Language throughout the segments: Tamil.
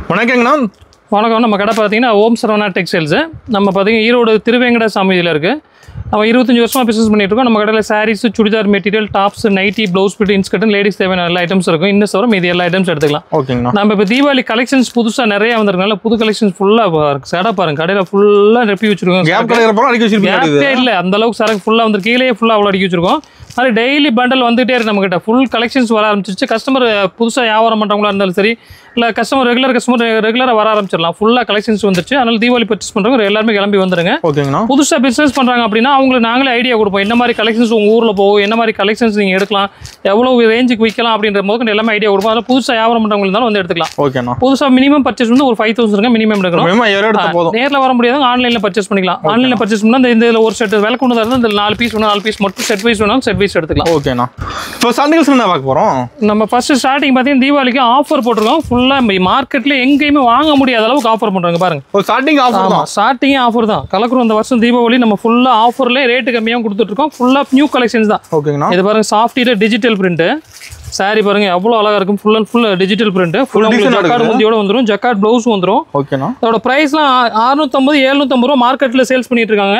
வணக்கங்கண்ணா. வணக்கம். நம்ம கடை பார்த்தீங்கன்னா ஓம் சரவணா டெக்ஸ்டைல்ஸு. நம்ம பார்த்தீங்கன்னா ஈரோடு திருவேங்கட சாமியில் இருக்குது. நம்ம 25 வருஷமாக பிஸ்னஸ் பண்ணிட்டு இருக்கோம். நம்ம கடையில் sarees, chudidar material, tops, nighty, blouse bit, inskirt, ladies தேவையான எல்லா ஐட்டம்ஸ் இருக்கும். இன்னும் சொல்ல மீதி எல்லா ஐட்டம்ஸ் எடுத்துக்கலாம். ஓகேங்கண்ணா. நம்ம இப்போ தீபாவளி கலெக்ஷன்ஸ் புதுசாக நிறைய வந்திருக்கனால புது கலெக்ஷன்ஸ் ஃபுல்லாக கடை பாருங்க. கடையில் ஃபுல்லாக ரெப்பி வச்சிருக்கோம். கேப்பே இல்லை, அந்த அளவுக்கு சரக்கு ஃபுல்லாக வந்து கீழே ஃபுல்லாக அவ்வளோ அடிக்க வச்சிருக்கோம். அது டெய்லி பண்டல் வந்துகிட்டே இருக்கு நம்மகிட்ட. ஃபுல் கலெக்ஷன்ஸ் வர ஆரம்பிச்சிருச்சு. கஸ்டமர் புதுசாக வியாபாரம் பண்ணுறவங்களா இருந்தாலும் சரி, இல்லை ரெகுலர் கஸ்டமர் ரெகுலராக வர ஆரம்பிச்சிடலாம். ஃபுல்லாக கலெக்ஷன்ஸ் வந்துருச்சு. அதனால் தீபாவளி பர்ச்சேஸ் பண்ணுறவங்க எல்லாருமே கிளம்பி வந்துருங்க. ஓகேங்கண்ணா. புதுசாக பிஸ்னஸ் பண்ணுறாங்க அப்படின்னா அவங்களுக்கு நாங்களே ஐடியா கொடுப்போம். என்ன மாதிரி கலெக்ஷன்ஸ் உங்கள் ஊரில் போகும், என்ன மாதிரி கலெக்ஷன்ஸ் நீங்கள் எடுக்கலாம், எவ்வளோ ரேஞ்சுக்கு விற்கலாம் அப்படின்ற போது எல்லாமே ஐடியா கொடுப்போம். அதில் புதுசாக வியாபாரம் பண்ணுறவங்க இருந்தாலும் வந்து எடுத்துக்கலாம். ஓகேண்ணா. புதுசாக மினிமம் பர்ச்சேஸ் வந்து ஒரு 5000 மினிமம் எடுக்கணும். நேரில் வர முடியாது, ஆன்லைனில் பர்ச்சேஸ் பண்ணிக்கலாம். ஆன்லைனில் பர்ச்சேஸ் பண்ணால் இந்த இதில் ஒரு செட் விலை கொண்டு இருந்தால் இந்த 4 பீஸ் வேணும், 4 பீஸ் மட்டும் செட் வைஸ் வேணாலும் செட் வைஸ் எடுத்துக்கலாம். ஓகேண்ணா. இப்போ சண்டேஸ் என்ன பார்க்க போகிறோம்? நம்ம ஃபர்ஸ்ட் ஸ்டார்டிங் பார்த்தீங்கன்னா தீபாவளிக்கு ஆஃபர் போட்டிருக்கோம். ஃபுல்லாக மார்க்கெட்டில் எங்கேயுமே வாங்க முடியாத அளவுக்கு ஆஃபர் பண்ணுறாங்க பாருங்க. ஸ்டார்டிங் ஆஃபர் தான். ஸ்டார்டிங் ஆஃபர் தான். கலக்குறோம் இந்த வருஷம் தீபாவளி நம்ம ஃபுல்லாக ஆஃபர்லேயே ரேட்டு கம்மியாக கொடுத்துட்ருக்கோம். ஃபுல்லாக நியூ கலெக்ஷன்ஸ் தான். ஓகேங்கண்ணா. இது பாருங்க, சாஃப்டியில் டிஜிட்டல் பிரிண்ட்டு சாரி பாருங்க, எவ்வளோ அழகாக இருக்கும். Full and full digital print. Jacquard முந்தியோட வந்துடும், ஜக்கார்ட் ப்ளவுஸ் வந்துடும். ஓகேண்ணா. அதோட ப்ரைஸ்லாம் 650 750 ரூபா மார்க்கெட்டில் சேல்ஸ் பண்ணிட்டு இருக்காங்க.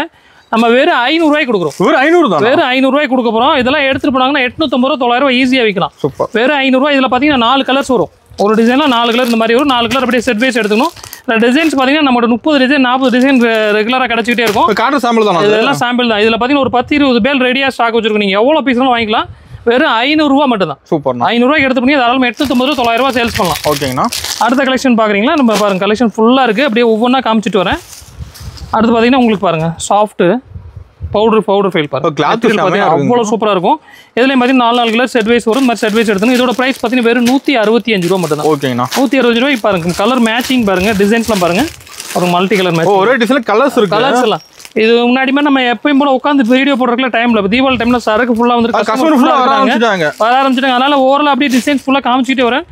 நம்ம வெறும் 500 ரூபாய்க்கு கொடுக்குறோம். வெறும் 500 தான். வெறும் 500 ரூபாய்க்கு கொடுக்க போகிறோம். இதெல்லாம் எடுத்துட்டு போனாங்கன்னா 850 ரூபா 900 ரூபா ஈஸியாக விற்கலாம். சூப்பர். வெறும் 500 ரூபா. இதில் பார்த்தீங்கன்னா 4 கலர்ஸ் வரும். ஒரு டிசைனில் 4 கலர் இந்த மாதிரி வரும். 4 கலர் அப்படியே செட் வைஸ் எடுத்துக்கணும். இந்த டிசைன்ஸ் பார்த்தீங்கன்னா நம்மளோட 30 டிசைன் 40 டிசைன் ரெகுலராக கிடச்சிக்கிட்டே இருக்கும். காட்டன் சாம்பிள் தான். இதெல்லாம் சாம்பிள் தான். இதில் பார்த்தீங்கன்னா ஒரு 10-20 பேர் ரெடியாக ஸ்டாக் வச்சிருக்கோம். நீங்கள் எவ்வளோ பீஸ்லாம் வாங்கிக்கலாம். வெறும் 500 ரூபா மட்டும் தான். சூப்பர். 500 ரூபாய்க்கு எடுத்து பண்ணி தாராளமாக 850 ரூபா 900 ரூபா சேல்ஸ் பண்ணலாம். ஓகேங்கண்ணா. அடுத்த கலெக்ஷன் பார்க்குறீங்களா? நம்ம பாருங்க, கலெக்ஷன் ஃபுல்லாக இருக்குது. அப்படியே ஒவ்வொன்றா காமிச்சிட்டு வரேன். அடுத்து பார்த்தீங்கன்னா உங்களுக்கு பாருங்க, சாஃப்ட்டு பவுடர் ஃபைல் பாருங்க. அவ்வளோ சூப்பராக இருக்கும். இதுலேயும் பார்த்தீங்கன்னா 4 கலர் செட் வைஸ் வரும். இந்த மாதிரி செட் வைஸ் எடுத்துங்க. இதோட ப்ரைஸ் பார்த்தீங்கன்னா வெறும் 165 ரூபா மட்டும் தான். ஓகேங்கண்ணா. 165 ரூபாய்க்கு பாருங்க. கலர் மேட்சிங் பாருங்க, டிசைன்ஸ்லாம் பாருங்க. ஒரு மல்டி கலர் மேட்ச். ஒரே டிசைன் கலர்ஸ் இருக்கு. கலர்ஸ் எல்லாம் இது முன்னாடி மாதிரி நம்ம எப்பயும் போல உட்காந்து வீடியோ போடுறதுல டைம்ல தீபாவளி டைம்ல சரக்கு ஃபுல்லாக வந்து வர ஆரம்பிச்சிட்டாங்க. அதனால ஓவரால் அப்படியே டிசைன்ஸ் ஃபுல்லாக காமிச்சிட்டே வரேன்.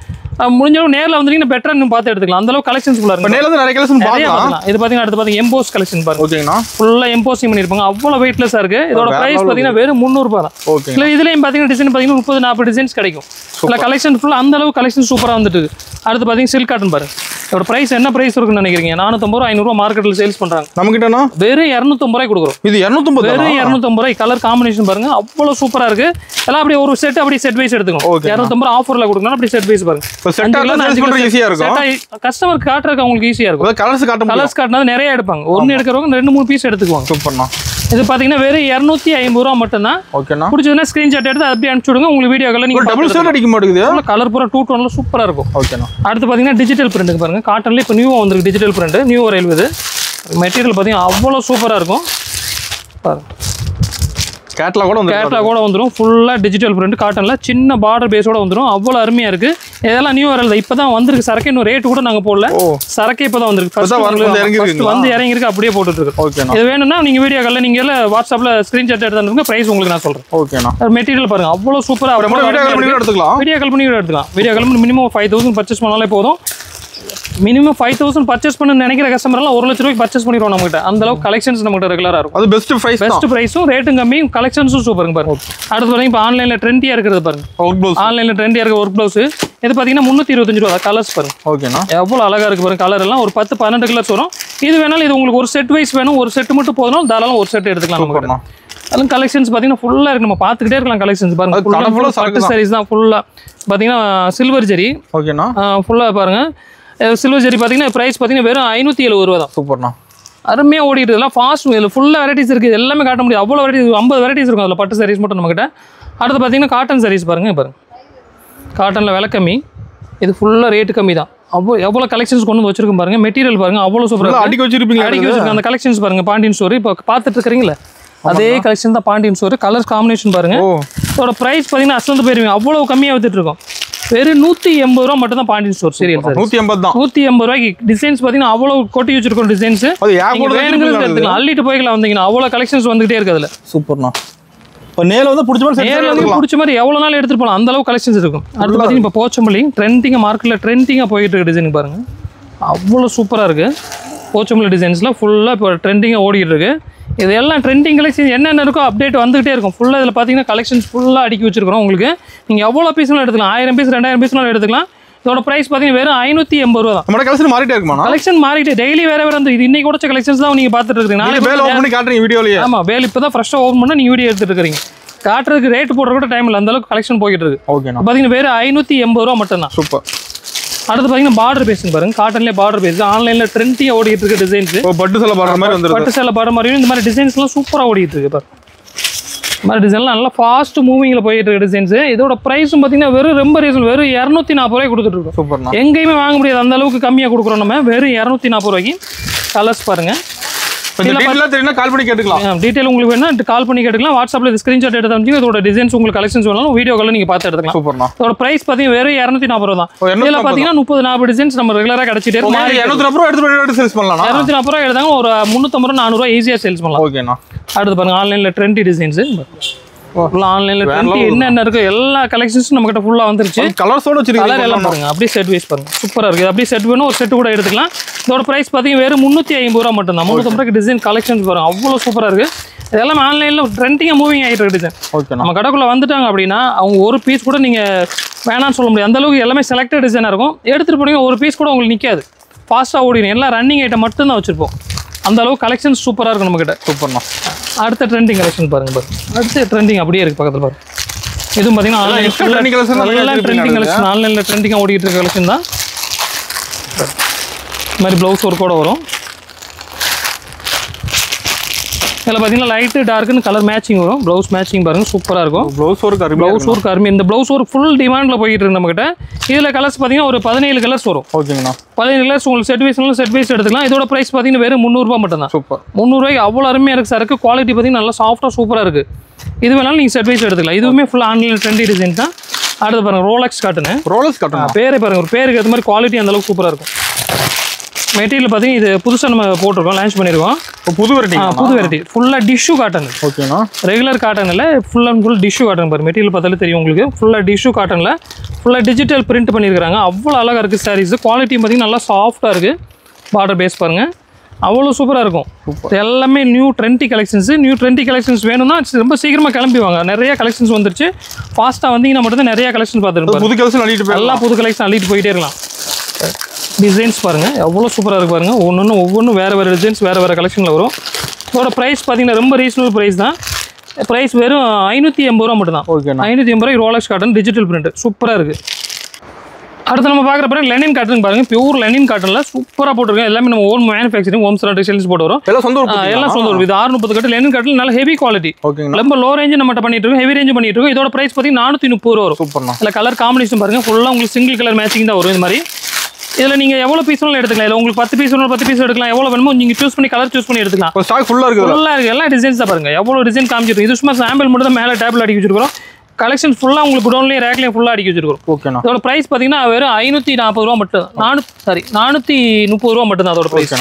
முடிஞ்சளவு நேரில் வந்தீங்கன்னா பெட்டரா நீங்க பார்த்து எடுத்துக்கலாம். அந்த அளவுக்கு கலெக்ஷன்ஸ் ஃபுல்லா இருக்கு. நேரில் வந்து நிறைய கலெக்ஷன் பார்க்கலாம். இது பாத்தீங்கன்னா அடுத்து பாத்தீங்க எம்போஸ் கலெக்ஷன் பாருங்க. ஓகேங்களா. ஃபுல்லா எம்போசிங் பண்ணிருப்பாங்க. அவ்வளவு வெயிட்லெஸ்ஸா இருக்கு. இதோட பிரைஸ் பாத்தீங்கன்னா வெறும் 300 ரூபாய் தான். ஓகே. இதுலயும் பாத்தீங்கன்னா டிசைன் பாத்தீங்கன்னா 30-40 டிசைன்ஸ் கிடைக்கும். இல்ல கலெக்ஷன் ஃபுல்லா அந்த அளவுக்கு கலெக்ஷன் சூப்பரா வந்துட்டு இருக்கு. அடுத்து பாத்தீங்கன்னா சில்க் காட்டன் பாருங்க. இதோட பிரைஸ் என்ன பிரைஸ் இருக்குன்னு நினைக்கிறீங்க? 450 ரூபாய் 500 ரூபாய் மார்க்கெட்ல சேல்ஸ் பண்றாங்க. நம்ம கிட்டனா வெறும் 250 ரூபாய் கொடுக்குறோம். இது 250 வெறும் 250 ரூபாய். கலர் காம்பினேஷன் பாருங்க, அவ்வளவு சூப்பரா இருக்கு. எல்லாம் அப்படியே ஒரு செட் அப்படியே செட் வைஸ் எடுத்துக்கணும். 250 ரூபாய் ஆஃபர்ல கொடுக்கணும். அப்படியே செட் வைஸ் பாருங்க. ஈஸியா இருக்கும். கஸ்டமர் காட்றதுக்கு அவங்களுக்கு ஈஸியா இருக்கும். கலர்ஸ் காட்டினா நிறைய எடுப்பாங்க. ஒன்னு எடுக்கிறவங்க 2-3 பீஸ் எடுத்துக்குவாங்க. சூப்பர்ண்ணா. இது பாத்தீங்கன்னா வெறும் 250 ரூபா மட்டும் தான். ஓகேண்ணா. பிடிச்சதுன்னா ஸ்கிரீன்ஷாட் எடுத்து அப்படியே அனுப்பிச்சு விடுங்க. உங்களுக்கு வீடியோக்களை நீங்க டபுள் ஷேட் அடிக்க மாட்டேங்குது. கலர் பூரா 2 டோன்ல சூப்பரா இருக்கும். ஓகேண்ணா. அடுத்து பாத்தீங்கன்னா டிஜிட்டல் பிரிண்ட் பாருங்க. காட்டன்ல இப்போ நியூவா வந்திருக்கு டிஜிட்டல் பிரிண்ட். நியூ வரையில் இது மெட்டீரியல் பாத்தீங்கன்னா அவ்வளவு சூப்பரா இருக்கும் பாருங்க. கேட்லாகோட வந்துடும். ஃபுல்லாக டிஜிட்டல் பிரிண்ட் காட்டனில் சின்ன பார்டர் பேஸோட வந்துடும். அவ்வளோ அருமையாக இருக்குது. இதெல்லாம் நியூ வரல, இப்போ தான் வந்திருக்கு. சரக்கு இன்னும் ரேட்டு கூட நாங்கள் போடல. சரக்கே இப்போ தான் வந்திருக்கு. வந்து இறங்கிருக்கு, அப்படியே போட்டுருக்கு. ஓகே. இது வேணும்னா நீங்கள் வீடியோக்களில் நீங்கள் வாட்ஸ்அப்பில் ஸ்க்ரீன்ஷாட் எடுத்து ப்ரைஸ் உங்களுக்கு நான் சொல்கிறேன். ஓகேண்ணா. மெட்டீரியல் பாருங்கள், அவ்வளோ சூப்பராக எடுத்துக்கலாம். வீடியோ கால் பண்ணி எடுத்துக்கலாம். வீடியோ கால் பண்ணி மினிமம் 5000 பர்ச்சேஸ் பண்ணாலே போதும். மினிமம் 5000 பர்ச்சேஸ் பண்ண நினைக்கிற கஸ்டமர் எல்லாம் 1 லட்ச ரூபாய்க்கு பர்ச்சேஸ் பண்ணிடுவோம். நம்மகிட்ட அந்த அளவுக்கு கலெக்ஷன்ஸ் நம்மகிட்ட ரெகுலரா இருக்கும். அது பெஸ்ட் பிரைஸும் ரேட்டும் கம்மி, கலெக்ஷன்ஸும் சூப்பருங்க பாருங்க. அடுத்து பாருங்க, இப்போ ஆன்லைன்ல ட்ரெண்டியா இருக்கிறது பாருங்க. ஆன்லைன்ல ட்ரெண்டியா இருக்க ஒர்க் பிளவுஸ் இது பாத்தீங்கன்னா 325 ரூபா. கலர்ஸ் பாருங்க. ஓகேண்ணா. எவ்வளவு அழகா இருக்கு பாருங்க. கலர் எல்லாம் ஒரு 10-12 கலர்ஸ் வரும். இது வேணாலும் இது உங்களுக்கு ஒரு செட் வைஸ் வேணும், ஒரு செட் மட்டும் போதும், தாராளம் ஒரு செட் எடுத்துக்கலாம். அதெல்லாம் கலெக்ஷன்ஸ் பாத்தீங்கன்னா ஃபுல்லா இருக்கு. நம்ம பாத்துக்கிட்டே இருக்கலாம். கலெக்ஷன்ஸ் பாருங்க. பட்டு சாரீஸ் தான் ஃபுல்லா பாத்தீங்கன்னா சில்வர் ஜெரி. ஓகேண்ணா. ஃபுல்லா பாருங்க. சில்வர் ஜெரி பார்த்தீங்கன்னா ப்ரைஸ் பார்த்தீங்கன்னா வெறும் 570 ரூபா தான். சூப்பர்ண்ணா. அருமையாக ஓடிட்டு இதெல்லாம் ஃபாஸ்ட். இதில் ஃபுல்லாக வெரைட்டிஸ் இருக்குது. எல்லாமே காட்ட முடியாது. அவ்வளோ வெரைட்டிஸ் 50 வெரைட்டிஸ் இருக்கும். அதில் பட்டு சாரீஸ் மட்டும் நம்மகிட்ட. அடுத்து பார்த்தீங்கன்னா காட்டன் சாரீஸ் பாருங்கள். காட்டனில் விலை கம்மி. இது ஃபுல்லாக ரேட்டு கம்மி தான். எவ்வளோ கலெக்ஷன்ஸ் கொண்டு வந்து வச்சிருக்கோம் பாருங்கள். மெட்டீரியல் பாருங்கள், அவ்வளோ சூப்பராக அடிக்க வச்சிருக்கேன். அந்த கலெக்ஷன்ஸ் பாருங்கள். பாண்டியன் ஸ்டோர் இப்போ பார்த்துட்டு இருக்கிறீங்களா, அதே கலெக்ஷன் தான் பாண்டியன் ஸ்டோர். கலர்ஸ் காம்பினேஷன் பாருங்கள். இதோட ப்ரைஸ் பார்த்தீங்கன்னா அசந்து போயிருவீங்க. அவ்வளோ கம்மியாக வித்துட்டு இருக்கோம். வெறும் 180 ரூபா மட்டும் தான் பாண்டியன் ஸ்டோர் சீரியல். 180 ரூபாய்க்கு டிசைன்ஸ் பார்த்தீங்கன்னா அவ்வளோ கொட்டி வச்சிருக்கோம். டிசைன்ஸ் எடுத்துக்கலாம். அள்ளிட்டு போய்க்கலாம். வந்தீங்கன்னா அவ்வளோ கலெக்ஷன்ஸ் வந்துகிட்டே இருக்கு. அதில் சூப்பர்ண்ணா. இப்போ நேரில் வந்து பிடிச்ச மாதிரி எவ்வளோ நாள் எடுத்துட்டு போகலாம், அந்த அளவு கலெக்ஷன்ஸ் இருக்கும். அடுத்து பார்த்தீங்கன்னா இப்போ போச்சம்பள்ளி ட்ரெண்டிங்காக மார்க்கெட்டில் ட்ரெண்டிங்காக போயிட்டு இருக்கு. டிசைன் பாருங்க, அவ்வளோ சூப்பராக இருக்கு. போச்சம்பள்ளி டிசைன்ஸ்லாம் ஃபுல்லாக இப்போ ட்ரெண்டிங்காக ஓடிட்டு இருக்கு. இது எல்லாம் ட்ரெண்டிங் கலெக்ஷன் என்னென்ன இருக்கோ அப்டேட் வந்துகிட்டே இருக்கும். ஃபுல்லாக இதில் பார்த்தீங்கன்னா கலெக்ஷன்ஸ் ஃபுல்லாக அடுக்கி வச்சிருக்கிறோம். உங்களுக்கு நீங்கள் எவ்வளோ பீஸ்னாலும் எடுத்துக்கலாம். 1000 பீஸ் 2000 பீஸ்னாலும் எடுத்துக்கலாம். இதோட பிரைஸ் பாத்தீங்கன்னா வெறும் 580 ரூபா தான். நம்ம கலெக்ஷன் மாறிட்டே இருக்குமா? கலெக்ஷன் மாறிட்டே டெய்லி வேற வந்து இது இன்னைக்கு கூட கலெக்ஷன்ஸ் தான் நீங்க பாத்துட்டு இருக்கீங்க. நாளைக்கு வேல் ஓபன் பண்ணி காட்டுறீங்க வீடியோலயே. ஆமா, வேல் இப்பதான் ஃப்ரெஷ்ஷா ஓபன் பண்ணா நீங்க வீடியோ எடுத்துட்டு இருக்கீங்க. காட்டுறதுக்கு ரேட் போடுற கூட டைம் இல்ல, அந்த அளவுக்கு கலெக்ஷன் போயிட்டு இருக்கு. ஓகேண்ணா. பாத்தீங்கன்னா வெறும் 580 ரூபா மட்டும் தான். சூப்பர். அடுத்து பாத்தீங்கன்னா பார்டர் பேஸ் பாருங்க, காட்டன்லயே பார்டர் பேஸ் ஆன்லைன்ல ட்ரெண்டியா ஓடிட்டு இருக்கு டிசைன்ஸ். பட்டு சேலை பார்டர் மாதிரி வந்துருக்கு. பட்டு சேலை பார்டர் மாதிரி இந்த மாதிரி டிசைன்ஸ் எல்லாம் சூப்பரா ஓடிட்டு இருக்கு பாருங்க. இந்த மாதிரி டிசைன்லாம் நல்லா ஃபாஸ்ட் மூவிங்ல போயிட்டு இருக்கு டிசைன்ஸ். இதோட பிரைஸும் பாத்தீங்கன்னா வெறும் ரொம்ப ரீசன் வெறும் 240 ரூபாய் கொடுத்துட்டு இருக்கோம். சூப்பர்ண்ணா. எங்கேயுமே வாங்க முடியாது, அந்த அளவுக்கு கம்மியா கொடுக்குறோம் நம்ம. வெறும் 240 ரூபாய்க்கு. கலர்ஸ் பாருங்க. கால் பண்ணி கேட்டுக்கலாம். டீடைல் உங்களுக்கு வேணா கால் பண்ணி கேட்டுக்கலாம். வாட்ஸ்அப்ல ஸ்கிரீன்ஷாட் எடுத்து அனுப்பிச்சு இதோட டிசைன்ஸ் உங்களுக்கு கலெக்ஷன்ஸ் வேணாலும் வீடியோ கால்ல நீங்க பார்த்து எடுத்துக்கலாம். சூப்பர்ண்ணா. இதோட பிரைஸ் பாத்தீங்கன்னா வெறும் 240 ரூபாய் தான். இதுல பாத்தீங்கன்னா 30-40 டிசைன்ஸ் நம்ம ரெகுலரா கிடைச்சிட்டே இருக்கு. 240 ரூபாய் எடுத்து சேல்ஸ் பண்ணலாம். 240 ரூபாய் எடுத்தாங்க ஒரு 350 400 ரூபாய் ஈஸியா சேல்ஸ் பண்ணலாம். ஓகேண்ணா. அடுத்து பாருங்க ஆன்லைன்ல ட்ரெண்டி டிசைன்ஸ். ஃபுல்லா ஆன்லைன்ல ட்ரெண்டி என்னென்ன இருக்கு எல்லா கலெக்ஷன்ஸும் நம்ம கிட்ட ஃபுல்லா வந்துருச்சு. கலர்ஸோட வச்சிருக்கீங்க. கலர் எல்லாம் பாருங்க அப்படியே செட் வைஸ் பாருங்க சூப்பரா இருக்கு. அப்படியே செட் வேணும் ஒரு செட் கூட எடுத்துக்கலாம். இதோட பிரைஸ் பாத்தீங்கன்னா வெறும் 350 ரூபாய் மட்டும் தான். 350 ரூபாய்க்கு டிசைன் கலெக்ஷன்ஸ் பாருங்க அவ்வளவு சூப்பரா இருக்கு. இதெல்லாம் ஆன்லைன்ல ட்ரெண்டிங்கா மூவிங் ஆயிட்டு இருக்கு டிசைன். நம்ம கடைக்குள்ள வந்துட்டாங்க அப்படின்னா அவங்க ஒரு பீஸ் கூட நீங்க வேணாம்னு சொல்ல முடியாது. அந்த அளவுக்கு எல்லாமே செலக்டட் டிசைனா இருக்கும். எடுத்துட்டு போனீங்க ஒரு பீஸ் கூட உங்களுக்கு நிக்காது. ஃபாஸ்டா ஓடிடும். எல்லாம் ரன்னிங் ஐட்டம் மட்டும் தான் வச்சிருப்போம். அந்த அளவுக்கு கலெக்ஷன்ஸ் சூப்பரா இருக்கும் நம்ம கிட்ட. சூப்பர்ண்ணா. அடுத்த ட்ரெண்டிங் கலெக்ஷன் பாருங்க பாருங்க. அடுத்த ட்ரெண்டிங் அப்படியே இருக்கு பக்கத்துல பாருங்க. இதுவும் பாத்தீங்கன்னா ஆன்லைன் ட்ரெண்டிங் கலெக்ஷன் ஆன்லைன்ல ட்ரெண்டிங்கா ஓடிட்டு இருக்க கலெக்ஷன் தான். இந்த மாதிரி ப்ளவுஸ் ஒர்க்கோட வரும். இதில் பார்த்தீங்கன்னா லைட்டு டார்க்குன்னு கலர் மேட்சிங் வரும். ப்ளவுஸ் மேட்சிங் பாருங்க சூப்பராக இருக்கும். ப்ளவுஸ் ஒர்க் அருமை. இந்த ப்ளவுஸ் ஒர்க் ஃபுல் டிமாண்டில் போயிட்டு இருக்கு நம்மகிட்ட. இதில் கலர்ஸ் பார்த்தீங்கன்னா ஒரு 17 கலர்ஸ் வரும். ஓகேங்கண்ணா. 17 கலர்ஸ் உங்களுக்கு செட் வைஸ் எடுத்துக்கலாம். இதோட ப்ரைஸ் பார்த்தீங்கன்னா வெறும் 300 ரூபாய் மட்டும் தான். சூப்பர். 300 ரூபாய்க்கு அவ்வளோ அருமையாக இருக்குது சரக்கு. குவாலிட்டி பார்த்தீங்கன்னா நல்லா சாஃப்டாக சூப்பராக இருக்குது. இது வேணாலும் நீங்கள் செட் வைஸ் எடுத்துக்கலாம். இதுவுமே ஃபுல் ஆன்லைன் ட்ரெண்டி டிசைன் தான். அடுத்து பாருங்க ரோலக்ஸ் காட்டுன்னு. பேரே பாருங்க ஒரு பேருக்கு ஏற்ற மாதிரி குவாலிட்டி அந்த அளவுக்கு சூப்பராக இருக்கும். மெட்டீரியல் பார்த்தீங்கன்னா இது புதுசாக நம்ம போட்டிருக்கோம், லான்ச் பண்ணியிருக்கோம். புது வெரைட்டி ஃபுல்லாக டிஷ்யூ காட்டன். ஓகேண்ணா. ரெகுலர் காட்டனில் full and full tissue cotton பாருங்க. மெட்டீரியல் பார்த்தாலே தெரியும் உங்களுக்கு. ஃபுல்லாக டிஷ்யூ காட்டனில் ஃபுல்லாக டிஜிட்டல் பிரிண்ட் பண்ணியிருக்காங்க. அவ்வளோ அழகாக இருக்குது சாரீஸ். குவாலிட்டி பார்த்தீங்கன்னா நல்லா சாஃப்டாக இருக்குது. பார்டர் பேஸ் பாருங்கள் அவ்வளோ சூப்பராக இருக்கும். எல்லாமே நியூ ட்ரெண்டி கலெக்ஷன்ஸ் வேணும்னா ரொம்ப சீக்கிரமாக கிளம்பிவாங்க. நிறைய கலெக்ஷன்ஸ் வந்துருச்சு. ஃபாஸ்ட்டாக வந்தீங்கன்னா மட்டும் தான் நிறைய கலெக்ஷன்ஸ் பார்த்துருப்போம். புது கலெக்ஷன் அள்ளிட்டு எல்லாம் புது கலெக்ஷன் அள்ளிட்டு போயிட்டே இருக்கலாம். டிசைன்ஸ் பாருங்க எவ்வளோ சூப்பராக இருக்கு பாருங்க. ஒவ்வொன்றும் வேறு டிசைன்ஸ் வேறு கலெக்ஷனில் வரும். இதோட ப்ரைஸ் பார்த்தீங்கன்னா ரொம்ப ரீசனபிள் ப்ரைஸ் தான். ப்ரைஸ் வெறும் 580 ரூபா மட்டும் தான். 580 ரூபாய்க்கு ரோலக்ஸ் காட்டன் டிஜிட்டல் பிரிண்ட் சூப்பராக இருக்குது. அடுத்து நம்ம பார்க்குற பாருங்க லெனின் காட்டன் பாருங்க. பியூர் லெனின் காட்டன்ல சூப்பராக போட்டுருக்கோம். எல்லாமே நம்ம ஓன் மேனுஃபேக்சரிங் ஹோம் சேல்ஸ் போட்டு வரும். எல்லாம் சொந்த ஊர். இது 630 கட்டு லெனின் காட்டன் நல்ல ஹெவி குவாலிட்டி. ரொம்ப லோ ரேஞ்சு நம்ம பண்ணிட்டு இருக்கோம், ஹெவி ரேஞ்சு பண்ணிட்டு இருக்கோம். இதோட ப்ரைஸ் பார்த்தீங்கன்னா 430 ரூபா வரும். சூப்பர்ண்ணா. இல்லை கலர் காம்பினேஷன் பாருங்க ஃபுல்லாக உங்களுக்கு சிங்கிள் கலர் மேட்சிங் தான் வரும். இந்த மாதிரி இதில் நீங்கள் எவ்வளோ பீஸ் வேணாலும் எடுத்துக்கலாம். இல்லை உங்களுக்கு 10 பீஸ் வேணும் 10 பீஸ் எடுக்கலாம். எவ்வளோ வேணுமோ நீங்கள் சூஸ் பண்ணி கலர் சூஸ் பண்ணி எடுத்துக்கலாம். ஸ்டாக் ஃபுல்லாக இருக்குது. எல்லா டிசைன்ஸ் தான் பாருங்க. எவ்வளோ டிசைன் காமிச்சிருக்கோம். இது சும்மா சாம்பிள் மட்டும் தான் மேலே டேபிள் அடிக்க வச்சிருக்கோம். கலெக்ஷன் ஃபுல்லாக உங்களுக்கு குடோன்லேயே ரேக்லேயும் ஃபுல்லாக அடிக்க வச்சிருக்கோம். ஓகேண்ணா. இதோட ப்ரைஸ் பார்த்தீங்கன்னா வெறும் 540 ரூபா மட்டும். 430 ரூபா மட்டும் தான் அதோட ப்ரைஸ்.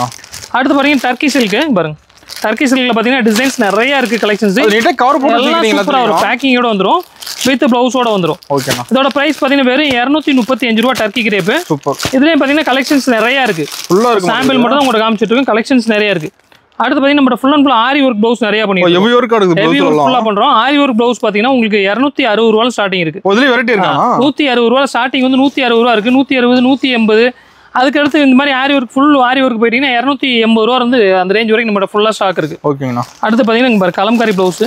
அடுத்து பாருங்க டர்க்கி சில்க்கு பாருங்க. டர்க்கி சில்க்ல பார்த்தீங்கன்னா டிசைன்ஸ் நிறைய இருக்குது கலெக்ஷன்ஸ். எல்லாம் சூப்பராக ஒரு பேக்கிங்கோட வந்துடும். வித் ப்ளவுஸோட வந்துடும். ஓகேண்ணா. இதோட ப்ரைஸ் பார்த்தீங்கன்னா வெறும் 235 ரூபா டர்க்கி கிரேப்பு. சூப்பர். இதுலேயும் பார்த்தீங்கன்னா கலெக்ஷன்ஸ் நிறைய இருக்குது. ஃபுல்லாக சாம்பிள் மட்டும் தான் உங்களுக்கு காமிச்சிட்டு இருக்கோம். கலெக்ஷன்ஸ் நிறைய இருக்குது. அடுத்து பார்த்தீங்கன்னா நம்ம full and full aari work blouse நிறைய பண்ணிருக்கோம். ஹெவி ஒர்க் ஃபுல்லாக பண்ணுறோம். ஆரி ஒர்க் ப்ளவுஸ் பார்த்தீங்கன்னா உங்களுக்கு 260 ரூபாய் ஸ்டார்டிங் இருக்கு. 160 ரூபா ஸ்டார்டிங் வந்து 160 ரூபா இருக்கு. 160 180 அதுக்கடுத்து இந்த மாதிரி ஆரி ஒர்க் ஃபுல் ஆரி ஒர்க் போயிட்டீங்கன்னா 280 ரூபா வந்து அந்த ரேஞ்ச் வரைக்கும் நம்ம ஃபுல்லாக ஸ்டாக் இருக்கு. ஓகேங்கண்ணா. அடுத்து பார்த்தீங்கன்னா கலம்காரி ப்ளவுஸ்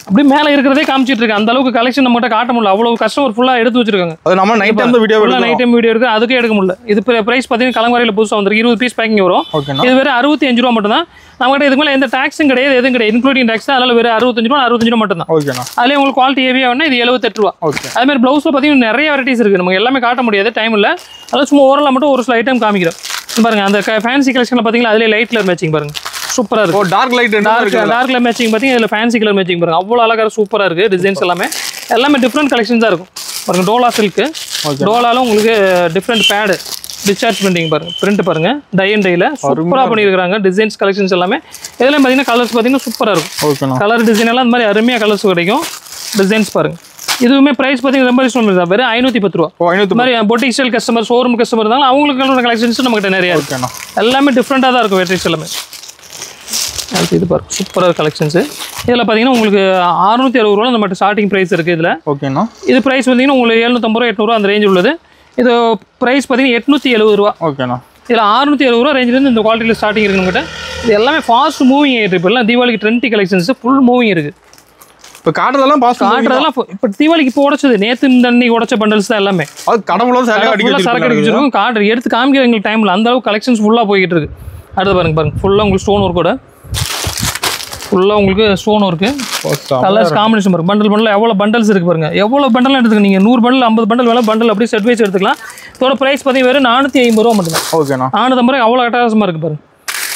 அப்படியே மேலே இருக்கிறதே காமிச்சிட்டு இருக்கு. அந்த அளவுக்கு கலெக்ஷன் நம்மகிட்ட காட்ட முடியல. அவ்வளவு கஸ்டமர் ஃபுல்லாக எடுத்து வச்சிருக்காங்க. நம்ம நைட் டைம் வீடியோ இருக்கு அதுக்கே எடுக்க முடியல. இது பிரைஸ் பார்த்தீங்கன்னா கலம்காரியில் புதுசாக வந்துருக்கு. 20 பீஸ் பேக்கிங் வரும். இது வேறு 65 ரூபா மட்டும் தான். நம்மகிட்ட இதுக்கு மேலே எந்த டாக்ஸும் கிடையாது, எதுவும் கிடையாது. இன்க்ளூடிங் டாக்ஸ் தான். அதனால வேறு 65 ரூபா மட்டும் தான். அதுலேயே உங்களுக்கு குவாலிட்டி ஹெவியாக வேணா இது 78 ரூபா. அதே மாதிரி ப்ளவுஸில் பார்த்தீங்கன்னா நிறைய வெரைட்டிஸ் இருக்குது. நமக்கு எல்லாமே காட்ட முடியாது, டைம் இல்லை. அதில் சும்மா ஓரளவு மட்டும் ஒரு சில ஐட்டம் காமிக்கிறோம் பாருங்க. அந்த ஃபேன்சி கலெக்ஷனில் பார்த்தீங்கன்னா அதிலே லைட் கலர் மேட்சிங் பாருங்க சூப்பராக இருக்கும். டார்க் கலர் மேட்சிங் பார்த்தீங்கன்னா இதில் ஃபேன்சி கலர் மேட்சிங் பாருங்க அவ்வளோ அழகாக சூப்பராக இருக்குது. டிசைன்ஸ் எல்லாமே டிஃப்ரெண்ட் கலெக்ஷன்ஸ் தான் இருக்கும் பாருங்க. டோலா சில்க்கு. டோலாலும் உங்களுக்கு டிஃப்ரெண்ட் பேடு டிஸ்சார்ஜ் பிரிண்டிங் பாருங்க. பிரிண்ட் பாருங்க டை அண்ட் டைல சூப்பராக பண்ணியிருக்காங்க. டிசைன்ஸ் கலெக்ஷன்ஸ் எல்லாமே இதெல்லாம் பார்த்தீங்கன்னா கலர்ஸ் பார்த்தீங்கன்னா சூப்பராக இருக்கும். கலர் டிசைன் எல்லாம் இந்த மாதிரி அருமையாக கலர்ஸ் கிடைக்கும். டிசைன்ஸ் பாருங்க. இதுவுமே பிரைஸ் பார்த்தீங்கன்னா ரொம்ப ரீசனபிள் தான். வெறும் 510 ரூபா. இந்த மாதிரி boutique style customer showroom customer இருந்தாலும் அவங்களுக்கு கலெக்ஷன்ஸ் நம்மகிட்ட நிறைய இருக்கு. எல்லாமே டிஃப்ரெண்டாக தான் இருக்கும் வெரைட்டிஸ் எல்லாமே. இது பாருங்க சூப்பராக கலெக்ஷன்ஸ். இதில் பார்த்தீங்கன்னா உங்களுக்கு 660 ரூபா நம்மகிட்ட ஸ்டார்டிங் ப்ரைஸ் இருக்குது. இதில் ஓகேண்ணா. இது ப்ரைஸ் பார்த்தீங்கன்னா உங்களுக்கு 750 ரூபா 800 ரூபா அந்த ரேஞ்ச் உள்ளது. இது ப்ரைஸ் பார்த்தீங்கன்னா 870 ரூபா. ஓகேண்ணா. இதில் 670 ரூபா ரேஞ்சிலேருந்து இந்த குவாலிட்டியில் ஸ்டார்டிங் இருக்குது நம்மகிட்ட. இது எல்லாமே ஃபாஸ்ட் மூவிங் ஆகிட்டு இப்போ எல்லாம் தீபாவளிக்கு ட்ரெண்டி கலெக்ஷன்ஸ் ஃபுல் மூவிங் இருக்குது. இப்போ காட்டுறதெல்லாம் காட்டுறதெல்லாம் இப்போ தீபாவளிக்கு இப்போ உடச்சது நேற்று இந்த அன்னைக்கு உடச்ச பண்டல்ஸ் தான் எல்லாமே. அது கடவுளும் சரக்கு அடிக்க வச்சிருக்கோம். காட்டுற எடுத்து காமிக்கிற எங்களுக்கு டைமில் அந்த அளவுக்கு கலெக்ஷன்ஸ் ஃபுல்லாக போய்கிட்டு இருக்கு. அடுத்து பாருங்க ஃபுல்லாக உங்களுக்கு ஸ்டோன் ஒர்க்கோட ஃபுல்லாக உங்களுக்கு ஸ்டோன் ஒர்க்கு கலர்ஸ் காம்பினேஷன் பாருங்க. பண்டல் எவ்வளோ பண்டல்ஸ் இருக்குது பாருங்க. எவ்வளோ பண்டல் எடுத்துக்க நீங்கள் 100 பண்டல் 50 பண்டல் வேலை பண்டல் அப்படியே செட் வைஸ் எடுத்துக்கலாம். இதோட ப்ரைஸ் பார்த்தீங்கன்னா வெறும் 450 ரூபா மட்டும் தான். ஓகேண்ணா. 450 ரூபாய் அவ்வளோ அட்டகாசமாக இருக்குது பாருங்க.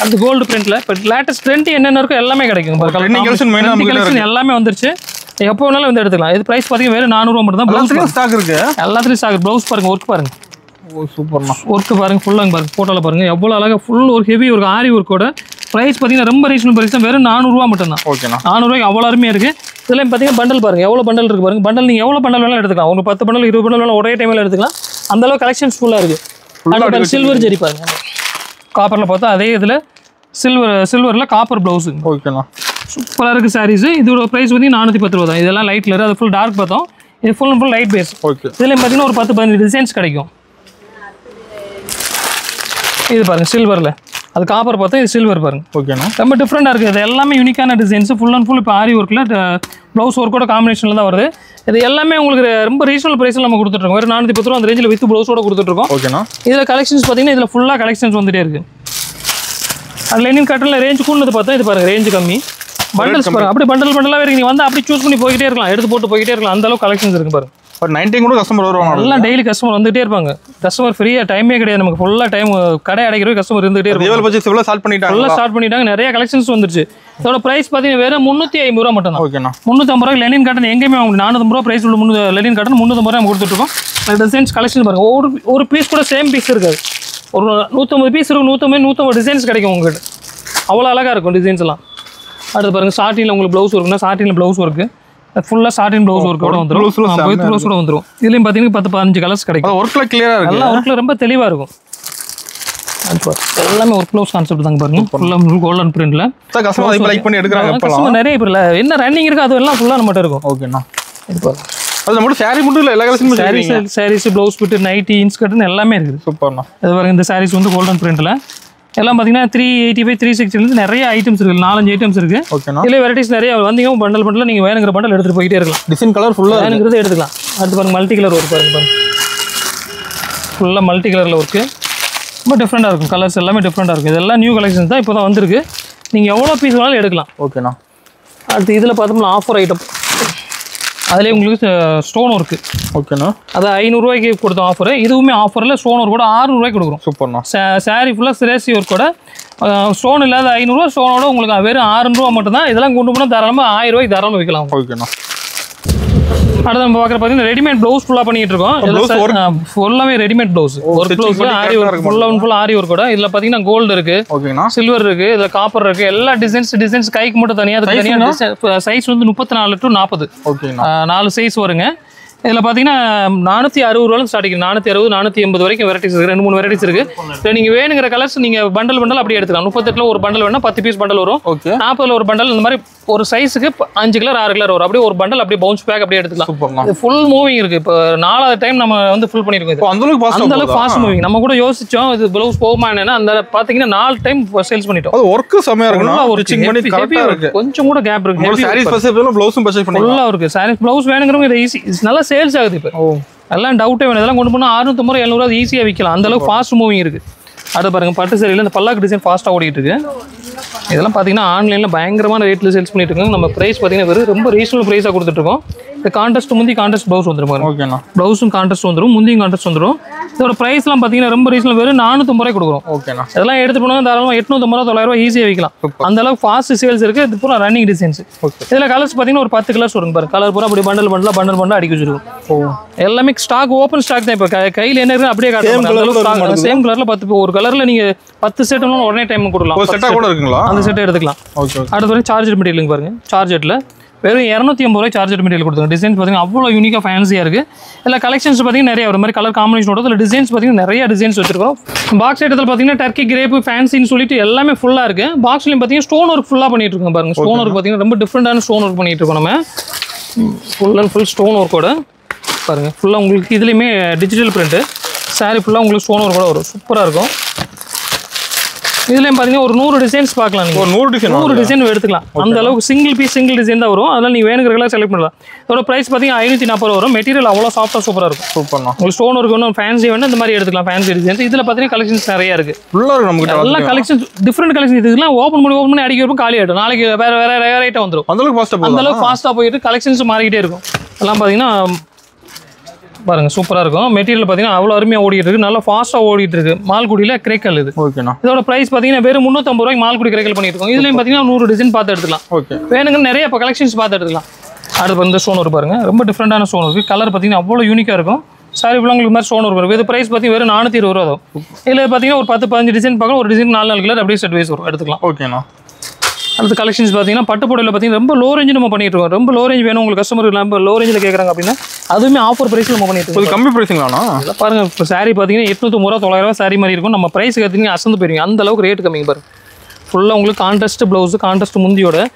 அடுத்து கோல்டு பிரிண்ட்ல இப்போ லேட்டஸ்ட் ட்ரெண்ட் என்னென்ன இருக்கோ எல்லாமே கிடைக்கும் பாருங்க. எல்லாமே வந்துருச்சு. எப்போ வேணாலும் வந்து எடுத்துக்கலாம். இது ப்ரைஸ் பார்த்தீங்கன்னா வெறும் 400 ரூபா மட்டும் தான். ப்ளவுஸ் ஸ்டாக் இருக்கு. எல்லாத்துலேயும் ஸ்டாக். ப்ளவுஸ் பாருங்க ஒர்க் பாருங்க. ஓ சூப்பர்ண்ணா. ஒர்க்கு பாருங்க ஃபுல்லாக பாருங்க. ஃபோட்டோவில் பாருங்க எவ்வளோ அழகாக ஃபுல் ஒரு ஹெவி ஒரு ஆரி ஒர்க்கோட ப்ரைஸ் பார்த்தீங்கன்னா ரொம்ப ரீசனபிள் ப்ரைஸ் தான். வெறும் 400 ரூபா மட்டும் தான். ஓகேண்ணா. 400 ரூபாய்க்கு அவ்வளோ அருமையாக இருக்குது. இதில் பார்த்தீங்கன்னா பண்டல் பாருங்க எவ்வளோ பண்டல் இருக்குது பாருங்க. பண்டல் நீங்கள் எவ்வளோ பண்டல் வேணாலும் எடுத்துக்கலாம். ஒரு 10 பண்டல் 20 பண்டல் வேணாலும் ஒரே டைமில் எடுத்துக்கலாம். அந்த அளவுக்கு கலெக்ஷன்ஸ் ஃபுல்லாக இருக்குது. சில்வர் ஜெரி பாருங்க. காப்பரில் பார்த்தா அதே இதில் சில்வரில் காப்பர் ப்ளவுஸு. ஓகேண்ணா. சூப்பராக இருக்குது சாரீஸு. இதோட ப்ரைஸ் வந்து 410 ரூபா தான். இதெல்லாம் லைட் கலர், அது ஃபுல் டார்க் பார்த்தோம். இது full and full light base. Okay. இதில் பார்த்தீங்கன்னா ஒரு 10-15 டிசைன்ஸ் கிடைக்கும். இது பாருங்க சில்வரில், அது காப்பர் பார்த்தா இது சில்வர் பாருங்க. ஓகேண்ணா. ரொம்ப டிஃப்ரெண்டாக இருக்குது. இது எல்லாமே யூனிக்கான டிசைன்ஸ் ஃபுல் அண்ட் ஃபுல் இப்போ ஆரி ஒர்க்கில் ப்ளவுஸ் ஒர்க்கோட காம்பினேஷனில் தான் வருது. இது எல்லாமே உங்களுக்கு ரொம்ப ரீசனபிள் ப்ரைஸில் நம்ம கொடுத்துட்ருக்கோம். வேறு 410 ரூபா அந்த ரேஞ்சில் வித் ப்ளவுஸோட கொடுத்துட்ருக்கோம். ஓகேண்ணா. இதில் கலெக்ஷன்ஸ் பார்த்தீங்கன்னா இதில் ஃபுல்லாக கலெக்ஷன்ஸ் வந்துட்டே இருக்குது. அது லெனின் காட்டனில் ரேஞ்ச் கூடது பார்த்தா இது பாருங்க ரேஞ்சு கம்மி. பண்டல்ஸ் பாருங்க அப்படி பண்டலாக இருக்கு. நீங்கள் வந்து அப்படி சூஸ் பண்ணி போய்கிட்டே இருக்கலாம், எடுத்து போட்டு போய்கிட்டே இருக்கலாம். அந்த அளவுக்கு கலெக்ஷன்ஸ் இருக்கு பாருங்க. பட் 19 கூட கஸ்டமர் வருவாங்க. எல்லாம் டெய்லி கஸ்டமர் வந்துகிட்டே இருப்பாங்க. கஸ்டமர் ஃப்ரீயாக டைமே கிடையாது நமக்கு. ஃபுல்லாக டைம் கடை அடைக்கிற கஸ்டமர் இருந்துகிட்டே இருக்கும். ஃபுல்லாக ஸ்டார்ட் பண்ணிட்டாங்க. நிறைய கலெக்ஷன்ஸ் வந்துருச்சு. இதோட ப்ரைஸ் பார்த்தீங்கன்னா வேறு 350 ரூபா மட்டும் தான். ஓகேண்ணா. 350 ரூபாய் லெனின் காட்டன் எங்கேயுமே வாங்க. 450 ரூபா ப்ரைஸ் உள்ள லெனின் காட்டன் 350 ரூபா நம்ம கொடுத்துட்ருக்கோம். டிசைன்ஸ் கலெக்ஷன் பாருங்க. ஒரு பீஸ் கூட சேம் பீஸ் இருக்காது. ஒரு 150 பீஸ் இருக்கும். 150 டிசைன்ஸ் கிடைக்கும் உங்ககிட்ட. அவ்வளோ அழகாக இருக்கும் டிசைன்ஸ் எல்லாம். அடுத்து பாருங்க சாட்டினில் உங்களுக்கு ப்ளவுஸ் இருக்குன்னா சாட்டினில் ப்ளவுஸ் ஒர்க்கு ஃபுல்லாக சாட்டின் ப்ளவுஸ் ஒர்க்கோட வந்துடும். ப்ளவுஸோட வந்துடும். இதுலேயும் பார்த்தீங்கன்னா 10-15 கலர்ஸ் கிடைக்கும். ஒர்க்கில் கிளியராக இருக்கும். எல்லாம் ஒர்க்கில் ரொம்ப தெளிவாக இருக்கும். எல்லாமே ஒர்க் ப்ளவுஸ் கான்செப்ட் தாங்க பாருங்க. ஃபுல்லாக கோல்டன் பிரிண்டில் லைக் பண்ணி எடுக்கிறாங்க. கஸ்டமர் நிறைய பேர் இல்லை என்ன ரன்னிங் இருக்குது அது எல்லாம் ஃபுல்லாக நம்மகிட்ட இருக்கும். ஓகேண்ணா. இது பாருங்க. அது மட்டும் சாரி மட்டும் இல்லை, எல்லா கலெக்ஷனும் சாரீஸ் ப்ளவுஸ் பிட்டு நைட்டி இன்ஸ்கர்ட்னு எல்லாமே இருக்குது. சூப்பர்ண்ணா. இது பாருங்க இந்த சாரீஸ் வந்து கோல்டன் பிரிண்டில் எல்லாம் பார்த்தீங்கன்னா 385 360 நிறைய ஐட்டம்ஸ் இருக்குது. 4-5 ஐட்டம்ஸ் இருக்குது. ஓகேண்ணா. இதில் வெரைட்டிஸ் நிறைய வந்தீங்க. பண்டல் நீங்கள் வேணுங்கிற பண்டல் எடுத்துகிட்டு போயிட்டே இருக்கலாம். டிசைன் கலர் ஃபுல்லாக வேணுங்கிறது எடுத்துக்கலாம். அடுத்து பாருங்க மல்டி கலர் ஒர்க் பாருங்க. ஃபுல்லாக மல்டி கலரில் ஒர்க்கு ரொம்ப டிஃப்ரெண்ட்டாக இருக்கும். கலர்ஸ் எல்லாமே டிஃப்ரெண்ட்டாக இருக்கும். இதெல்லாம் நியூ கலெக்ஷன்ஸ் தான் இப்போ தான் வந்திருக்கு. நீங்கள் எவ்வளோ பீஸ் வேணாலும் எடுக்கலாம். ஓகேண்ணா. அடுத்து இதில் பார்த்தோம்னா ஆஃபர் ஐட்டம். அதிலே உங்களுக்கு ஸ்டோன் ஒர்க்கு. ஓகேண்ணா. அது 500 ரூபாய்க்கு கொடுத்தோம் ஆஃபர். இதுவுமே ஆஃபரில் ஸ்டோன் ஒர்க்கோட 600 ரூபாய்க்கு கொடுக்குறோம். சூப்பர்ண்ணா. சாரி ஃபுல்லாக சிரேசி ஒர்க்கோட ஸ்டோன் இல்லாத 500 ரூபா, ஸ்டோனோட உங்களுக்கு வெறும் 600 ரூபா மட்டும் தான். இதெல்லாம் கொண்டு போனால் தாராளமாக 1000 ரூபாய்க்கு தாராளமாக விற்கலாம். ஓகேண்ணா. அடுத்து நம்ம பார்க்குற பார்த்தீங்கன்னா ரெடிமேட் ப்ளவுஸ் ஃபுல்லாக பண்ணிட்டு இருக்கோம். ஃபுல்லாகவே ரெடிமேட் ப்ளவுஸ் ஒர்க் ப்ளவுஸ் ஆரி ஒர்க் ஃபுல்லாக ஆரி ஒர்க்கோட. இதில் பார்த்தீங்கன்னா கோல்டு இருக்குது. ஓகேண்ணா. சில்வர் இருக்குது. இதில் காப்பர் இருக்குது. எல்லா டிசைன்ஸ் கைக்கு மட்டும் தனியாக. அதுக்கு தனியாக சைஸ் வந்து 34 to 40. ஓகேண்ணா. 4 சைஸ் வருங்க. இதில் பார்த்தீங்கன்னா 460 ரூபாய் ஸ்டார்டிங். 460 480 வரைக்கும் வெரைட்டிஸ் இருக்குது. 2-3 வெரைட்டிஸ் இருக்குது. இல்லை நீங்கள் வேணுங்கிற கலர்ஸ் நீங்கள் பண்டல் அப்படியே எடுத்துக்கலாம். 38 ஒரு பண்டல் வேணா 10 பீஸ் பண்டல் வரும். 40 ஒரு பண்டல். இந்த மாதிரி ஒரு சைஸுக்கு 5 கலர் 6 கலர் வரும். அப்படியே ஒரு பண்டல் அப்படியே பவுன்ஸ் பேக் அப்படியே எடுத்துக்கலாம். இது ஃபுல் மூவிங் இருக்குது. இப்போ 4வது டைம் நம்ம வந்து ஃபுல் பண்ணியிருக்கோம். அந்த அளவுக்கு ஃபாஸ்ட் மூவிங். நம்ம கூட யோசிச்சோம் இது ப்ளவுஸ் போகுமா என்னன்னா அந்த பார்த்தீங்கன்னா 4 டைம் சேல்ஸ் பண்ணிட்டோம். ஒர்க்கு செமையாக இருக்கு. கொஞ்சம் கூட கேப் இருக்கு. ஃபுல்லாக இருக்குது. சாரீஸ் ப்ளவுஸ் வேணுங்கிறவங்க இது ஈஸி நல்லா சேல்ஸ் ஆகுது. இப்போ எல்லாம் டவுட்டே வேணும். இதெல்லாம் கொண்டு போனால் 650 700 ஈஸியாக விற்கலாம். அந்த அளவுக்கு ஃபாஸ்ட் மூவிங் இருக்குது. அடுத்து பாருங்க பட்டு சேரியில் இந்த பல்லாக்கு டிசைன் ஃபாஸ்ட்டாக ஓடிட்டு இருக்கு. இதெல்லாம் பார்த்தீங்கன்னா ஆன்லைனில் பயங்கரமான ரேட்டில் சேல்ஸ் பண்ணிட்டு இருக்காங்க. நம்ம ப்ரைஸ் பார்த்தீங்கன்னா வெறும் ரொம்ப ரீசனபிள் ப்ரைஸாக கொடுத்துட்ருக்கோம். இந்த கான்டெஸ்ட் முந்தி கான்டெஸ்ட் ப்ளவுஸ் வந்துடும். ஓகேண்ணா. ப்ளவுஸும் கான்டெஸ்ட் வந்துடும், முந்தியும் கான்டெஸ்ட் வந்துடும். இதோட ப்ரைஸ்லாம் பார்த்தீங்கன்னா ரொம்ப ரீசனபிள். வெறும் 450 ரூபாய் கொடுக்குறோம். ஓகேண்ணா. இதெல்லாம் எடுத்து போனால் தாராளமாக 850 ரூபா 900 ரூபா ஈஸியாக விற்கலாம். அந்த அளவுக்கு ஃபாஸ்ட் சேல்ஸ் இருக்குது. இது பூரா ரன்னிங் டிசைன்ஸ். இதில் கலர்ஸ் பார்த்தீங்கன்னா ஒரு 10 கலர்ஸ் வரும் பாருங்க. கலர் பூரா அப்படி பண்டல் அடிக்க வச்சிருக்கும். எல்லாமே ஸ்டாக் ஓப்பன் ஸ்டாக் தான். இப்போ கையில் என்ன இருக்குது அப்படியே காட்டுறாங்க. சேம் கலரில் 10 ஒரு கலரில் நீங்கள் 10 செட் உடனே டைம் கொடுக்கலாம். அந்த செட்டை எடுத்துக்கலாம். அடுத்து வரைக்கும் சார்ஜர் மெட்டீரியல் பாருங்க. சார்ஜெட்டில் வெறும் 250 ரூபாய் சார்ஜர் மெட்டீரியல் கொடுத்துருங்க. டிசைன்ஸ் பார்த்தீங்கன்னா அவ்வளோ யூனிக்காக ஃபேன்சியாக இருக்குது. இல்லை கலெக்ஷன்ஸ் பார்த்தீங்கன்னா நிறைய ஒரு மாதிரி கலர் காம்பினேஷனோட. இல்லை டிசைன்ஸ் பார்த்தீங்கன்னா நிறைய டிசைன்ஸ் வச்சிருக்கோம். பாக்ஸ் ஐட்டத்தில் பார்த்தீங்கன்னா டர்க்கி கிரேப்பு ஃபேன்சின்னு சொல்லிட்டு எல்லாமே ஃபுல்லாக இருக்குது. பாக்ஸ்லையும் பார்த்தீங்கன்னா ஸ்டோன் ஒர்க் ஃபுல்லாக பண்ணிட்டு இருக்கோம் பாருங்க. ஸ்டோன் ஒர்க் பார்த்தீங்கன்னா ரொம்ப டிஃப்ரெண்டான ஸ்டோன் ஒர்க் பண்ணிட்டு இருக்கோம். நம்ம ஃபுல் அண்ட் ஃபுல் ஸ்டோன் ஒர்க்கோட பாருங்கள். ஃபுல்லாக உங்களுக்கு இதுலேயுமே டிஜிட்டல் பிரிண்ட்டு சாரி ஃபுல்லாக உங்களுக்கு ஸ்டோன் ஒர்க் கூட வரும், சூப்பராக இருக்கும். இதுலேயும் பார்த்தீங்கன்னா ஒரு 100 டிசைன்ஸ் பார்க்கலாம். நீங்கள் ஒரு 100 டிசைன் எடுத்துக்கலாம். அந்த அளவுக்கு சிங்கிள் டிசைன் தான் வரும். அதெல்லாம் நீங்கள் வேணுங்கிறலாம் செலக்ட் பண்ணலாம். இதோட ப்ரைஸ் பார்த்தீங்கன்னா 540 வரும். மெட்டீரியல் அவ்வளோ சாஃப்டாக சூப்பராக இருக்கும். சூப்பர்ண்ணா. உங்களுக்கு ஸ்டோன் ஒர்க் வேணும், ஃபேன்சி வேணும், இந்த மாதிரி எடுத்துக்கலாம். ஃபேன்சி டிசைன் இதில் பார்த்தீங்கன்னா கலெக்ஷன்ஸ் நிறையா இருக்குது. ஃபுல்லாக இருக்குது நமக்கு. எல்லா கலெக்ஷன்ஸ் டிஃப்ரெண்ட் கலெக்ஷன். இதுலாம் ஓப்பன் பண்ணி அடிக்க வைப்போம், காலி ஆகிடும். நாளைக்கு வேறு ஐட்டம் வந்துடும். அந்தளவுக்கு ஃபாஸ்ட்டாக போயிட்டு கலெக்ஷன்ஸ் மாறிக்கிட்டே இருக்கும். எல்லாம் பார்த்தீங்கன்னா பாருங்க சூப்பராக இருக்கும். மெட்டீரியல் பார்த்தீங்கன்னா அவ்வளோ அருமையாக ஓடிட்டு இருக்கு, நல்லா ஃபாஸ்ட்டாக ஓடிட்டு இருக்கு. மால்குடியில் கிரேக்கல் இது. ஓகேண்ணா. இதோட ப்ரைஸ் பார்த்தீங்கன்னா வெறும் 350 ரூபாய்க்கு மால்குடி கிரேக்கல் பண்ணிட்டு இருக்கோம். இதுலேயும் பார்த்தீங்கன்னா 100 டிசைன் பார்த்து எடுத்துக்கலாம். ஓகே, வேணுங்க நிறைய இப்போ கலெக்ஷன்ஸ் பார்த்து எடுத்துக்கலாம். அடுத்து வந்து ஸ்டோன் ஒர்க் பாருங்க, ரொம்ப டிஃப்ரெண்டான ஸ்டோன் ஒர்க். கலர் பார்த்தீங்கன்னா அவ்வளோ யூனிக்காக இருக்கும். சாரி ஃபுல்லாக உங்களுக்கு மாதிரி ஸ்டோன் ஒர்க் வரும். இது ப்ரைஸ் பார்த்தீங்கன்னா வெறும் 420 ரூபா தான். இதில் பார்த்தீங்கன்னா ஒரு 10-15 டிசைன் பார்க்கலாம். ஒரு டிசைன் 4 கலர் அப்படியே செட் வைஸ் வரும், எடுத்துக்கலாம். ஓகேண்ணா. அடுத்த கலெக்ஷன்ஸ் பார்த்தீங்கன்னா பட்டு புடவையில் பார்த்தீங்கன்னா ரொம்ப லோ ரேஞ்சு நம்ம பண்ணிட்டு இருக்கோம். ரொம்ப லோ ரேஞ்ச் வேணும் உங்களுக்கு கஸ்டமர் நம்ம லோ ரேஞ்சில் கேட்குறாங்க அப்படின்னா அதுவுமே ஆஃபர் ப்ரைஸில் நம்ம பண்ணிட்டு இருக்கோம். கம்மி ப்ரைஸுங்களாண்ணா? பாருங்க இப்போ சாரி பார்த்தீங்கன்னா 850 ரூபா 900 ரூபா சாரி மாதிரி இருக்கும். நம்ம ப்ரைஸ் பார்த்தீங்கன்னா அசந்து போயிருங்க, அந்த அளவுக்கு ரேட் கம்மிங்க பாருங்க. ஃபுல்லாக உங்களுக்கு கான்ட்ராஸ்ட் ப்ளவுஸு, கான்ட்ராஸ்ட் முந்தியோட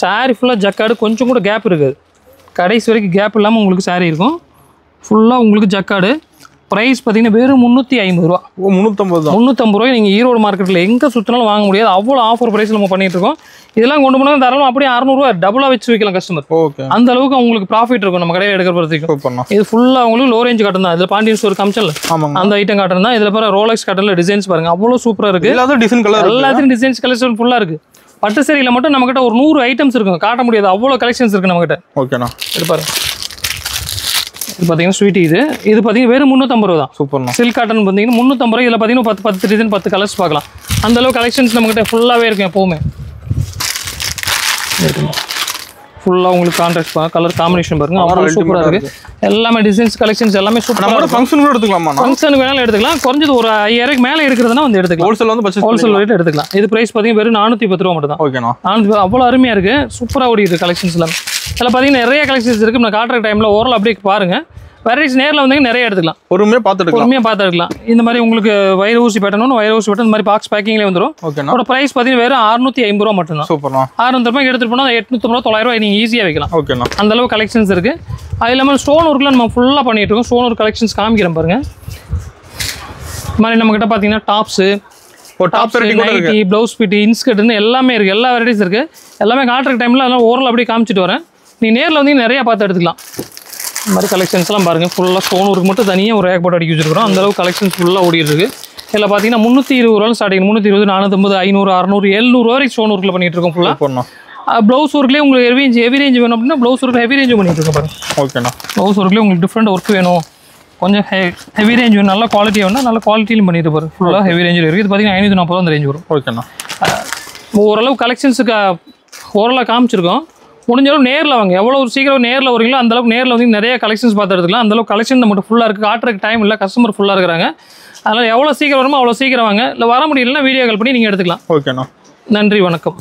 சாரி ஃபுல்லாக ஜக்காடு, கொஞ்சம் கூட கேப் இருக்காது. கடைசி வரைக்கும் கேப் இல்லாமல் உங்களுக்கு சாரி இருக்கும். ஃபுல்லாக உங்களுக்கு ஜக்காடு. ப்ரைஸ் பார்த்தீங்கன்னா வெறும் 350 ரூபா. 350 ரூபாய். நீங்கள் ஈரோடு மார்க்கெட்டில் எங்கே சுற்றினாலும் வாங்க முடியாது, அவ்வளோ ஆஃபர் ப்ரைஸில் நம்ம பண்ணிட்டு இருக்கோம். இதெல்லாம் கொண்டு போனால் தாராளம் அப்படியே 600 ரூபா டபுளாக வச்சு வைக்கலாம் கஸ்டமர். ஓகே, அந்த அளவுக்கு உங்களுக்கு ப்ராஃபிட் இருக்கும் நம்ம கடையில் எடுக்கிற பொறுத்திக்கும். இது ஃபுல்லாக உங்களுக்கு லோ ரேஞ்ச் காட்டன் தான். இதில் பாண்டியன் ஸ்டோர் காமிச்சல அந்த ஐட்டம் காட்டன் தான். இதில் பாரு ரோலக்ஸ் காட்டனில் டிசைன்ஸ் பாருங்க, அவ்வளோ சூப்பராக இருக்குது. எல்லாத்தையும் டிசைன்ஸ் கலெக்ஷன் ஃபுல்லாக இருக்குது. பட்டு சேரியில் மட்டும் நம்மகிட்ட ஒரு 100 ஐட்டம்ஸ் இருக்கும், காட்ட முடியாது, அவ்வளோ கலெக்ஷன்ஸ் இருக்குது நம்மகிட்ட. ஓகேண்ணா. இது பாருங்க, இது பார்த்தீங்கன்னா ஸ்வீட். இது பார்த்தீங்கன்னா வெறும் 350 ரூபா தான். சூப்பர்ண்ணா. சில்க் காட்டன் பார்த்தீங்கன்னா 350 ரூபா. இதில் பார்த்தீங்கன்னா 10 டிசைன் 10 கலர்ஸ் பார்க்கலாம். அந்த அளவு கலெக்ஷன்ஸ் நம்மகிட்ட ஃபுல்லாகவே இருக்கும் எப்போவுமே. ஃபுல்லாக உங்களுக்கு கான்ட்ராக்ட் கலர் காம்பினேஷன் பாருங்க, அவ்வளோ சூப்பராக இருக்குது. எல்லாமே டிசைன்ஸ் கலெக்ஷன்ஸ் எல்லாமே சூப்பராக. ஃபங்க்ஷன் கூட எடுத்துக்கலாமா? ஃபங்க்ஷனுக்கு வேணாலும் எடுத்துக்கலாம். குறைஞ்சது ஒரு 5000 மேலே எடுக்கிறதுனா வந்து எடுத்துக்கலாம். ஹோல்சேல் ரேட் எடுத்துக்கலாம். இது ப்ரைஸ் பார்த்தீங்கன்னா வெறும் 410 ரூபா மட்டும் தான். ஓகேண்ணா. 410 அவ்வளோ அருமையாக இருக்குது, சூப்பராக ஓடி இருக்குது கலெக்ஷன்ஸ் எல்லாமே. இதில் பார்த்தீங்கன்னா நிறைய கலெக்ஷன்ஸ் இருக்குது. நான் காட்டுற டைமில் ஓரளவு அப்படியே பாருங்கள். வெரைட்டிஸ் நேரில் வந்தீங்க நிறைய எடுத்துக்கலாம். பொறுமையாக பார்த்து எடுக்கலாம். இந்த மாதிரி உங்களுக்கு வயிறு ஊசி பேட்டணும், வயிறு ஊசி பேட்டன் இந்த மாதிரி பாக்ஸ் பேக்கிங்லேயே வந்துடும். ஓகே, ப்ரைஸ் பார்த்தீங்கன்னா வெறும் 650 ரூபா மட்டும் தான். சூப்பர்ண்ணா. 600 ரூபாய்க்கு எடுத்துகிட்டு போனால் 850 ரூபா 900 ரூபாய் நீங்கள் ஈஸியாக வைக்கலாம். ஓகேண்ணா. அந்த அளவு கலெக்ஷன்ஸ் இருக்குது. அது இல்லாமல் ஸ்டோன் ஒர்க்கில் நம்ம ஃபுல்லாக பண்ணிட்டு இருக்கோம். ஸ்டோன் ஒர்க் கலெக்ஷன்ஸ் காமிக்கிறேன் பாருங்க. இந்த மாதிரி நம்மகிட்ட பார்த்தீங்கன்னா டாப்ஸு, நைட்டி, ப்ளவுஸ் பிட்டி, இன்ஸ்கர்ட்னு எல்லாமே இருக்குது. எல்லா வெரைட்டிஸ் இருக்குது. எல்லாமே காட்டுற டைமில் அதெல்லாம் ஓரளவு அப்படியே காமிச்சிட்டு வரேன். நீங்கள் நேரில் வந்து நிறையா பார்த்து எடுத்துக்கலாம். இந்த மாதிரி கலெக்ஷன்ஸ்லாம் பாருங்கள். ஃபுல்லாக ஸ்டோன் ஒர்க் மட்டும் தனியாக ஒரு ரேக் போட்டு அடிக்க வச்சுருக்கோம். அந்தளவு கலெக்ஷன்ஸ் ஃபுல்லாக ஓடிட்டு இருக்குது. இதில் பார்த்தீங்கன்னா 320 ரூபா ஸ்டார்டிங். 320, 450, 500, 600, 700 வரைக்கும் ஸ்டோன் ஒர்க்கில் பண்ணிட்டு இருக்கோம் ஃபுல்லாக. ப்ளவுஸ் ஒர்க்லேயே உங்களுக்கு ஹெவி ரேஞ்ச் வேணும் அப்படின்னா ப்ளவுஸ் ஒர்க்கில் ஹெவி ரேஞ்ச் பண்ணிட்டு இருக்கோம் பாருங்கள். ஓகேண்ணா. ப்ளவுஸ் ஒர்க்லேயே உங்களுக்கு டிஃப்ரெண்ட் ஒர்க் வேணும், கொஞ்சம் ஹெவி ரேஞ்ச் வேணும், நல்ல குவாலிட்டி வேணும்னா நல்ல குவாலிட்டியிலும் பண்ணிட்டு பாருங்க. ஃபுல்லாக ஹெவி ரேஞ்சில் இருக்குது. இது பார்த்தீங்கன்னா 540 அந்த ரேஞ்ச் வரும். ஓகேண்ணா. ஓரளவு கலெக்ஷன்ஸுக்கு ஓரளவு காமிச்சிருக்கோம். முடிஞ்சளவு நேரில் வாங்க. எவ்வளோ சீக்கிரம் நேரில் வரீங்களோ அந்தளவுக்கு நேரில் வந்து நிறைய கலெக்ஷன்ஸ் பார்த்து எடுத்துக்கலாம். அந்தளவுக்கு கலெக்ஷன் நம்மகிட்ட ஃபுல்லாக இருக்குது. காட்டுறதுக்கு டைம் இல்லை, கஸ்டமர் ஃபுல்லாக இருக்கிறாங்க. அதனால் எவ்வளோ சீக்கிரம் வருமோ அவ்வளோ சீக்கிரம் வாங்க. இல்லை வர முடியலன்னா வீடியோ கால் பண்ணி நீங்கள் எடுத்துக்கலாம். ஓகேண்ணா. நன்றி, வணக்கம்.